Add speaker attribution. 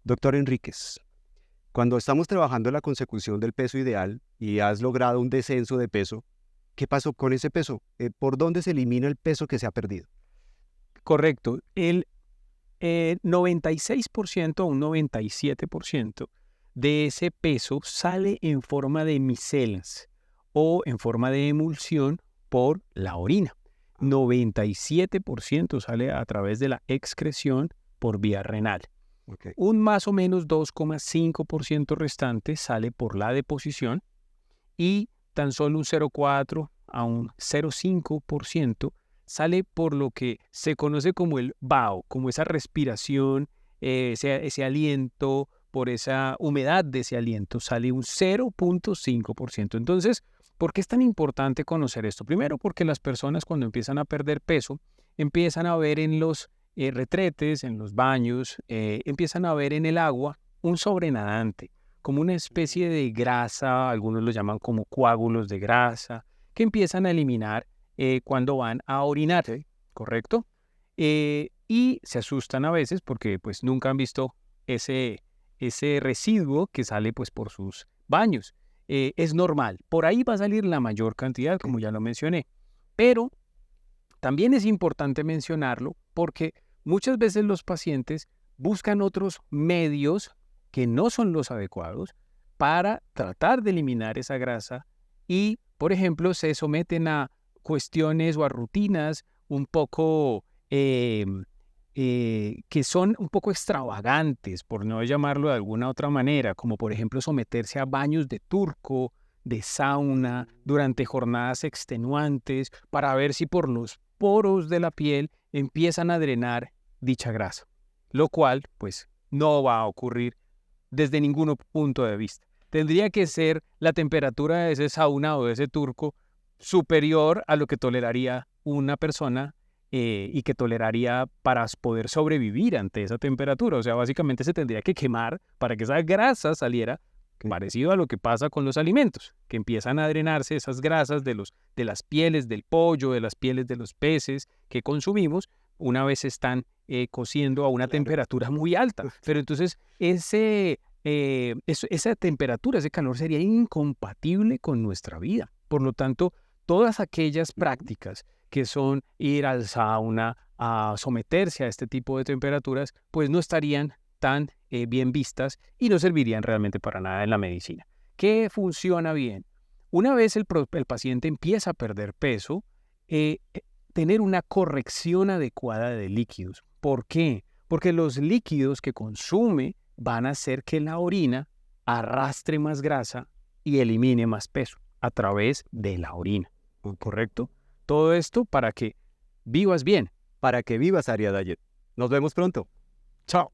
Speaker 1: Doctor Enríquez, cuando estamos trabajando en la consecución del peso ideal y has logrado un descenso de peso, ¿qué pasó con ese peso? ¿Por dónde se elimina el peso que se ha perdido?
Speaker 2: Correcto. El 96% a un 97% de ese peso sale en forma de micelas o en forma de emulsión por la orina. 97% sale a través de la excreción por vía renal.
Speaker 1: Ok.
Speaker 2: Un más o menos 2,5% restante sale por la deposición y tan solo un 0,4 a un 0,5% sale por lo que se conoce como el vaho, como esa respiración, ese aliento, por esa humedad de ese aliento, sale un 0,5%. Entonces, ¿por qué es tan importante conocer esto? Primero, porque las personas cuando empiezan a perder peso, empiezan a ver en los retretes, en los baños, empiezan a ver en el agua un sobrenadante, como una especie de grasa, algunos lo llaman como coágulos de grasa, que empiezan a eliminar cuando van a orinar, ¿correcto? Y se asustan a veces porque pues nunca han visto ese residuo que sale pues por sus baños. Es normal, por ahí va a salir la mayor cantidad, como ya lo mencioné, pero también es importante mencionarlo porque muchas veces los pacientes buscan otros medios que no son los adecuados para tratar de eliminar esa grasa y, por ejemplo, se someten a cuestiones o a rutinas un poco que son un poco extravagantes, por no llamarlo de alguna otra manera, como por ejemplo someterse a baños de turco, de sauna, durante jornadas extenuantes, para ver si por los poros de la piel empiezan a drenar dicha grasa, lo cual pues no va a ocurrir desde ningún punto de vista. Tendría que ser la temperatura de ese sauna o de ese turco superior a lo que toleraría una persona y que toleraría para poder sobrevivir ante esa temperatura. O sea, básicamente se tendría que quemar para que esa grasa saliera, parecido a lo que pasa con los alimentos, que empiezan a drenarse esas grasas de las pieles del pollo, de las pieles de los peces que consumimos, una vez están cociendo a una temperatura muy alta. Pero entonces esa temperatura, ese calor sería incompatible con nuestra vida. Por lo tanto, todas aquellas prácticas que son ir al sauna, a someterse a este tipo de temperaturas, pues no estarían tan bien vistas y no servirían realmente para nada en la medicina. ¿Qué funciona bien? Una vez el paciente empieza a perder peso, tener una corrección adecuada de líquidos. ¿Por qué? Porque los líquidos que consume van a hacer que la orina arrastre más grasa y elimine más peso a través de la orina. ¿Correcto? Todo esto para que vivas bien.
Speaker 1: Para que vivas, Ariadayet. Nos vemos pronto.
Speaker 2: Chao.